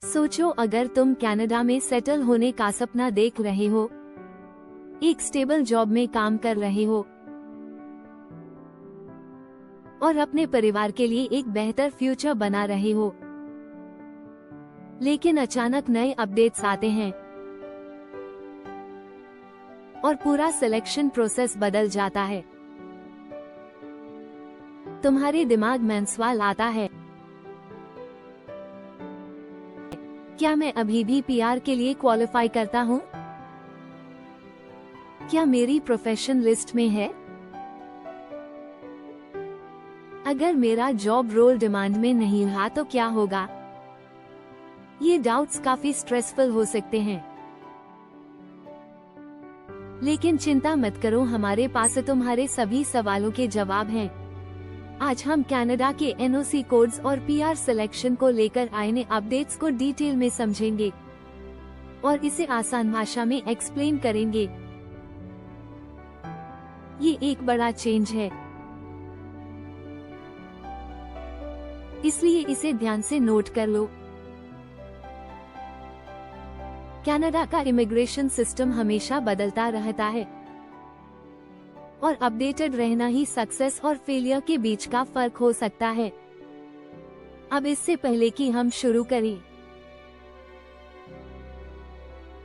सोचो, अगर तुम कनाडा में सेटल होने का सपना देख रहे हो, एक स्टेबल जॉब में काम कर रहे हो और अपने परिवार के लिए एक बेहतर फ्यूचर बना रहे हो, लेकिन अचानक नए अपडेट्स आते हैं और पूरा सिलेक्शन प्रोसेस बदल जाता है। तुम्हारे दिमाग में सवाल आता है, क्या मैं अभी भी पीआर के लिए क्वालिफाई करता हूँ? क्या मेरी प्रोफेशन लिस्ट में है? अगर मेरा जॉब रोल डिमांड में नहीं रहा तो क्या होगा? ये डाउट्स काफी स्ट्रेसफुल हो सकते हैं, लेकिन चिंता मत करो, हमारे पास तुम्हारे सभी सवालों के जवाब हैं। आज हम कनाडा के एनओसी कोड्स और पीआर सिलेक्शन को लेकर आए नए अपडेट्स को डिटेल में समझेंगे और इसे आसान भाषा में एक्सप्लेन करेंगे। ये एक बड़ा चेंज है, इसलिए इसे ध्यान से नोट कर लो। कनाडा का इमिग्रेशन सिस्टम हमेशा बदलता रहता है और अपडेटेड रहना ही सक्सेस और फेलियर के बीच का फर्क हो सकता है। अब इससे पहले कि हम शुरू करें,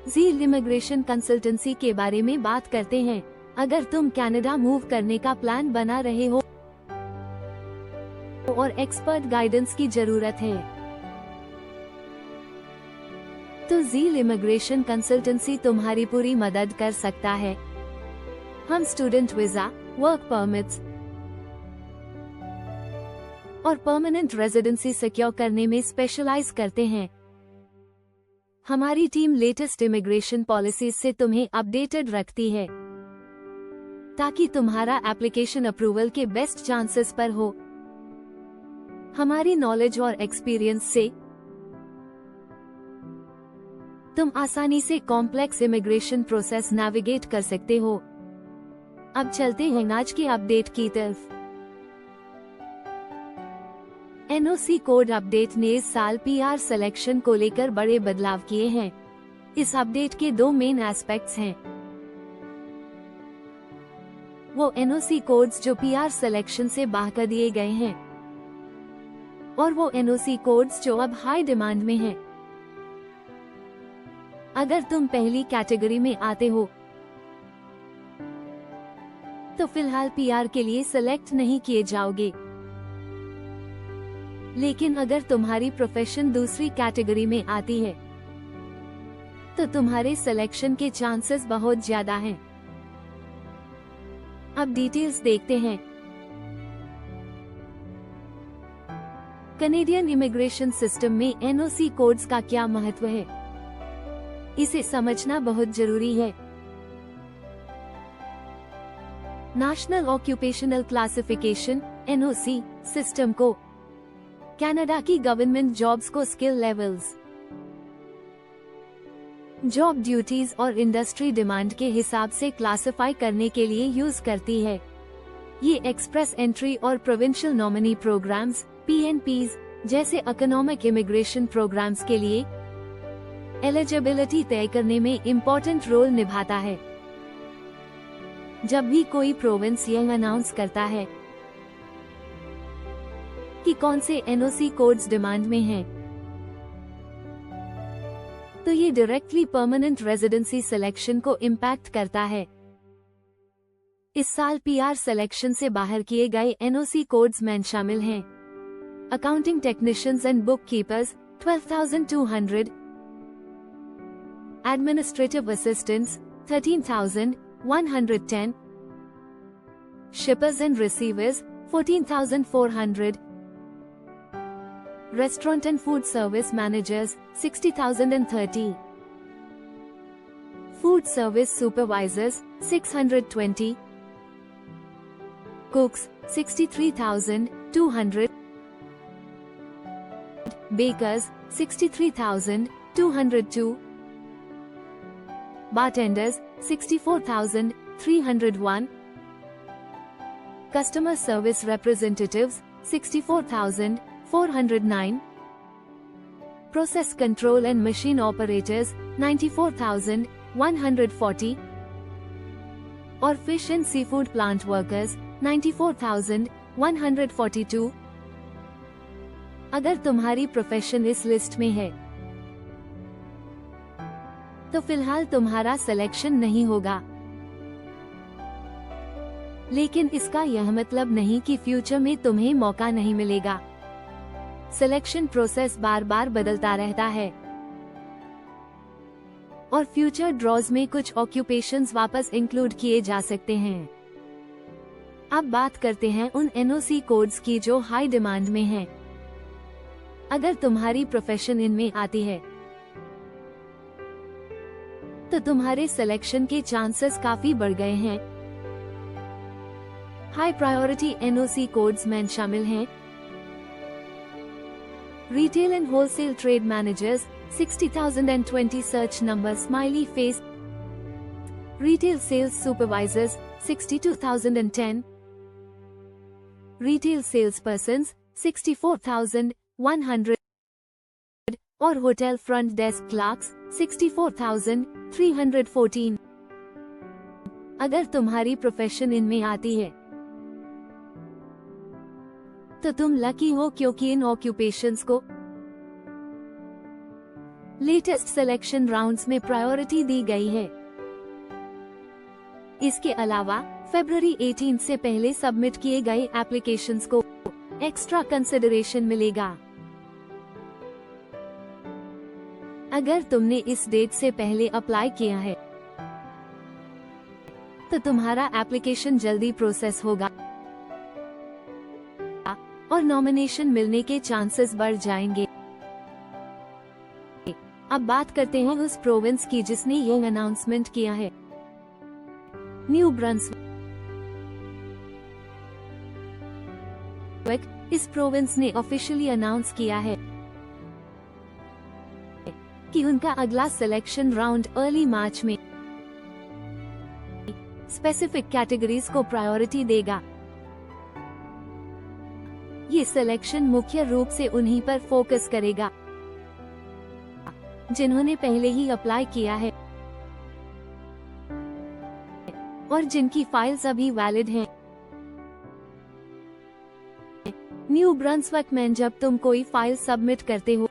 ज़ील इमिग्रेशन कंसल्टेंसी के बारे में बात करते हैं। अगर तुम कनाडा मूव करने का प्लान बना रहे हो और एक्सपर्ट गाइडेंस की जरूरत है, तो ज़ील इमिग्रेशन कंसल्टेंसी तुम्हारी पूरी मदद कर सकता है। हम स्टूडेंट वीजा, वर्क परमिट्स और परमानेंट रेजिडेंसी सिक्योर करने में स्पेशलाइज करते हैं। हमारी टीम लेटेस्ट इमिग्रेशन पॉलिसीज से तुम्हें अपडेटेड रखती है ताकि तुम्हारा एप्लीकेशन अप्रूवल के बेस्ट चांसेस पर हो। हमारी नॉलेज और एक्सपीरियंस से तुम आसानी से कॉम्प्लेक्स इमिग्रेशन प्रोसेस नेविगेट कर सकते हो। अब चलते हैं आज के अपडेट की तरफ। एनओसी कोड अपडेट ने इस साल पीआर सिलेक्शन को लेकर बड़े बदलाव किए हैं। इस अपडेट के दो मेन एस्पेक्ट्स हैं। वो एनओसी कोड्स जो पीआर सिलेक्शन से बाहर कर दिए गए हैं और वो एनओसी कोड्स जो अब हाई डिमांड में हैं। अगर तुम पहली कैटेगरी में आते हो तो फिलहाल पीआर के लिए सिलेक्ट नहीं किए जाओगे, लेकिन अगर तुम्हारी प्रोफेशन दूसरी कैटेगरी में आती है तो तुम्हारे सिलेक्शन के चांसेस बहुत ज्यादा हैं। अब डिटेल्स देखते हैं। कनेडियन इमिग्रेशन सिस्टम में एनओसी कोड्स का क्या महत्व है, इसे समझना बहुत जरूरी है। National occupational classification NOC system को कनाडा की गवर्नमेंट जॉब्स को स्किल लेवल्स, जॉब ड्यूटीज और इंडस्ट्री डिमांड के हिसाब से क्लासिफाई करने के लिए यूज करती है। ये एक्सप्रेस एंट्री और प्रोविंशियल नॉमिनी प्रोग्राम्स पीएनपीज जैसे इकोनॉमिक इमिग्रेशन प्रोग्राम्स के लिए एलिजिबिलिटी तय करने में इम्पोर्टेंट रोल निभाता है। जब भी कोई प्रोविंस यह अनाउंस करता है कि कौन से एनओसी कोड्स डिमांड में हैं, तो ये डायरेक्टली परमानेंट रेजिडेंसी सिलेक्शन को इम्पैक्ट करता है। इस साल पीआर सिलेक्शन से बाहर किए गए एनओसी कोड्स में शामिल हैं accounting technicians and book keepers 12,200, administrative assistants 13,110, shippers and receivers 14,400, restaurant and food service managers 60,030, food service supervisors 620, cooks 63,200, bakers 63,202, bartenders 64,301, customer service representatives 64,409, process control and machine operators 94,140 और fish and seafood plant workers 94,142। अगर तुम्हारी profession इस list में है तो फिलहाल तुम्हारा selection नहीं होगा, लेकिन इसका यह मतलब नहीं कि फ्यूचर में तुम्हें मौका नहीं मिलेगा। सिलेक्शन प्रोसेस बार बार बदलता रहता है और फ्यूचर ड्रॉज में कुछ ऑक्यूपेशंस वापस इंक्लूड किए जा सकते हैं। अब बात करते हैं उन एनओसी कोड्स की जो हाई डिमांड में हैं। अगर तुम्हारी प्रोफेशन इनमें आती है तो तुम्हारे सिलेक्शन के चांसेस काफी बढ़ गए हैं। हाई प्रायोरिटी एनओसी कोड्स में शामिल हैं retail and wholesale trade managers 60,020 search number smiley face, retail sales supervisors 62,010, retail sales persons 64,100 और होटल फ्रंट डेस्क क्लार्क्स 64,314। अगर तुम्हारी प्रोफेशन इनमें आती है तो तुम लकी हो, क्योंकि इन ऑक्यूपेशंस को लेटेस्ट सिलेक्शन राउंड्स में प्रायोरिटी दी गई है। इसके अलावा फरवरी 18 से पहले सबमिट किए गए एप्लीकेशंस को एक्स्ट्रा कंसिडरेशन मिलेगा। अगर तुमने इस डेट से पहले अप्लाई किया है तो तुम्हारा एप्लीकेशन जल्दी प्रोसेस होगा और नॉमिनेशन मिलने के चांसेस बढ़ जाएंगे। अब बात करते हैं उस प्रोविंस की जिसने ये अनाउंसमेंट किया है। न्यू ब्रंसविक, इस प्रोविंस ने ऑफिशियली अनाउंस किया है कि उनका अगला सिलेक्शन राउंड अर्ली मार्च में स्पेसिफिक कैटेगरीज को प्रायोरिटी देगा। ये सिलेक्शन मुख्य रूप से उन्हीं पर फोकस करेगा जिन्होंने पहले ही अप्लाई किया है और जिनकी फाइल्स अभी वैलिड हैं। न्यू ब्रंसविक में जब तुम कोई फाइल सबमिट करते हो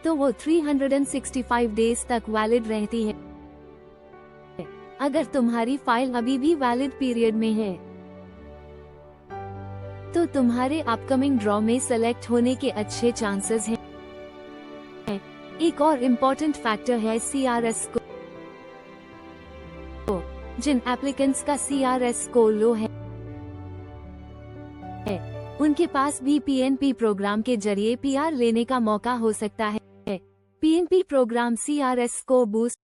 तो वो 365 डेज तक वैलिड रहती है। अगर तुम्हारी फाइल अभी भी वैलिड पीरियड में है तो तुम्हारे अपकमिंग ड्रॉ में सेलेक्ट होने के अच्छे चांसेस हैं। एक और इम्पोर्टेंट फैक्टर है CRS स्कोर। जिन एप्लीकेंट्स का CRS स्कोर लो है उनके पास भी PNP प्रोग्राम के जरिए PR लेने का मौका हो सकता है। PNP program CRS score boost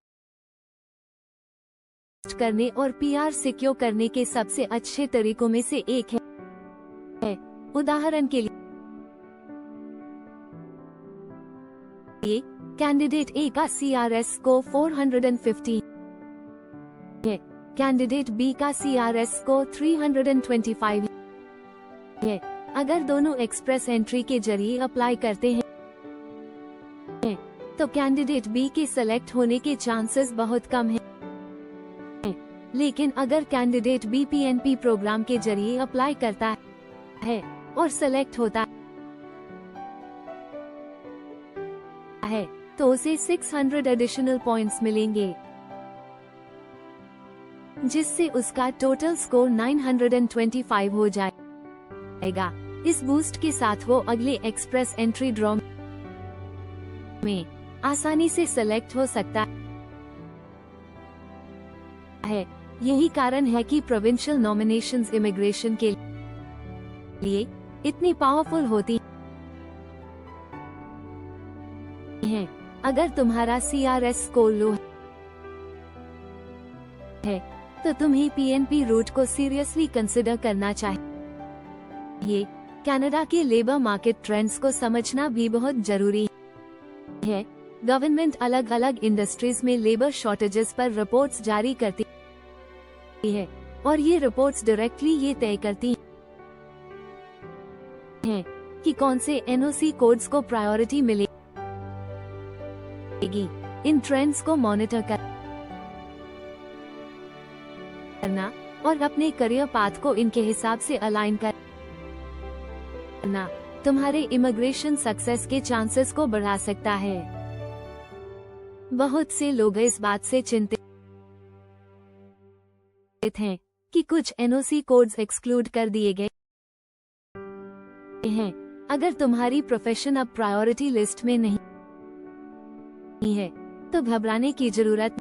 करने और PR सिक्योर करने के सबसे अच्छे तरीकों में से एक है। उदाहरण के लिए कैंडिडेट A का CRS स्कोर 450 है, कैंडिडेट B का CRS स्कोर 325 है। अगर दोनों एक्सप्रेस एंट्री के जरिए अप्लाई करते हैं तो कैंडिडेट B के सेलेक्ट होने के चांसेस बहुत कम हैं। लेकिन अगर कैंडिडेट B PNP प्रोग्राम के जरिए अप्लाई करता है और सेलेक्ट होता है तो उसे 600 एडिशनल पॉइंट्स मिलेंगे, जिससे उसका टोटल स्कोर 925 हो जाएगा। इस बूस्ट के साथ वो अगले एक्सप्रेस एंट्री ड्रॉ में आसानी से सेलेक्ट हो सकता है। यही कारण है कि प्रोविंशियल नॉमिनेशंस इमिग्रेशन के लिए इतनी पावरफुल होती हैं। अगर तुम्हारा CRS स्कोर लो है तो तुम्हें PNP रूट को सीरियसली कंसिडर करना चाहिए। कनाडा के लेबर मार्केट ट्रेंड्स को समझना भी बहुत जरूरी है। गवर्नमेंट अलग अलग इंडस्ट्रीज में लेबर शॉर्टेजेस पर रिपोर्ट्स जारी करती है और ये रिपोर्ट्स डायरेक्टली ये तय करती हैं कि कौन से एनओसी कोड्स को प्रायोरिटी मिलेगी। इन ट्रेंड्स को मॉनिटर करना और अपने करियर पाथ को इनके हिसाब से अलाइन करना तुम्हारे इमिग्रेशन सक्सेस के चांसेस को बढ़ा सकता है। बहुत से लोग इस बात से चिंतित हैं कि कुछ एनओसी कोड्स एक्सक्लूड कर दिए गए हैं। अगर तुम्हारी प्रोफेशन अब प्रायोरिटी लिस्ट में नहीं है तो घबराने की जरूरत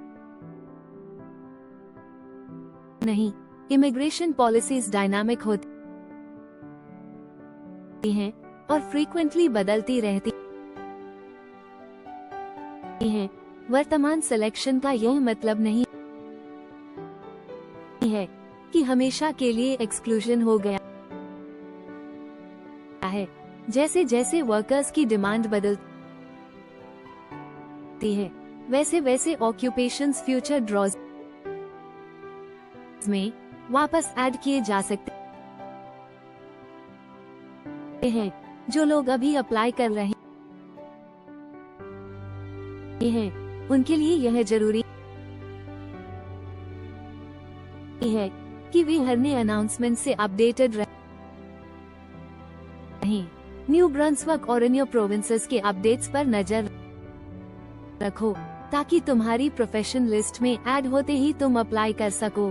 नहीं। इमिग्रेशन पॉलिसीज डायनामिक होती हैं और फ्रीक्वेंटली बदलती रहती हैं। वर्तमान सिलेक्शन का यह मतलब नहीं है कि हमेशा के लिए एक्सक्लूजन हो गया है। जैसे जैसे वर्कर्स की डिमांड बदलती है वैसे वैसे ऑक्यूपेशंस फ्यूचर ड्रॉज में वापस ऐड किए जा सकते हैं। जो लोग अभी अप्लाई कर रहे हैं उनके लिए यह जरूरी है कि वे हर नए अनाउंसमेंट से अपडेटेड रहें। न्यू ब्रंसविक और अन्य प्रोविंसेस के अपडेट्स पर नजर रखो ताकि तुम्हारी प्रोफेशन लिस्ट में ऐड होते ही तुम अप्लाई कर सको।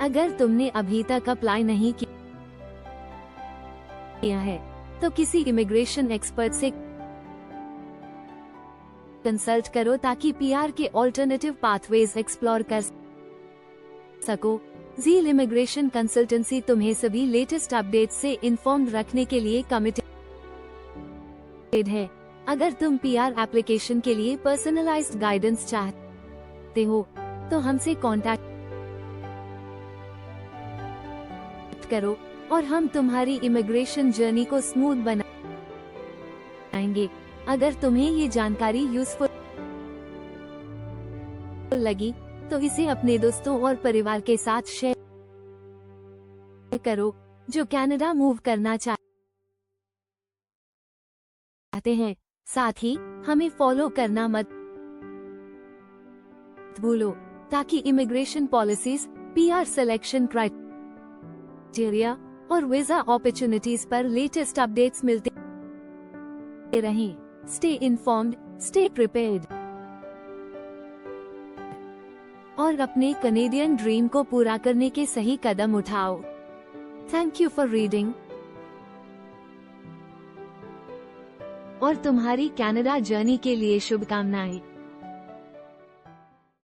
अगर तुमने अभी तक अप्लाई नहीं किया है तो किसी इमिग्रेशन एक्सपर्ट से कंसल्ट करो ताकि पीआर के ऑल्टरनेटिव पाथवेज एक्सप्लोर कर सको। ज़ील इमिग्रेशन कंसल्टेंसी तुम्हें सभी लेटेस्ट अपडेट से इन्फॉर्म्ड रखने के लिए कमिटेड है। अगर तुम पीआर एप्लीकेशन के लिए पर्सनलाइज्ड गाइडेंस चाहते हो तो हमसे कांटेक्ट करो और हम तुम्हारी इमिग्रेशन जर्नी को स्मूथ बनाएंगे। अगर तुम्हें ये जानकारी यूजफुल लगी तो इसे अपने दोस्तों और परिवार के साथ शेयर करो जो कनाडा मूव करना चाहते हैं। साथ ही हमें फॉलो करना मत भूलो ताकि immigration policies, PR selection criteria और वीजा अपॉर्चुनिटीज पर लेटेस्ट अपडेट्स मिलते रहें। स्टे इन्फॉर्म्ड, स्टे प्रिपेयर्ड और अपने कनेडियन ड्रीम को पूरा करने के सही कदम उठाओ। थैंक यू फॉर रीडिंग और तुम्हारी कनाडा जर्नी के लिए शुभकामनाएं।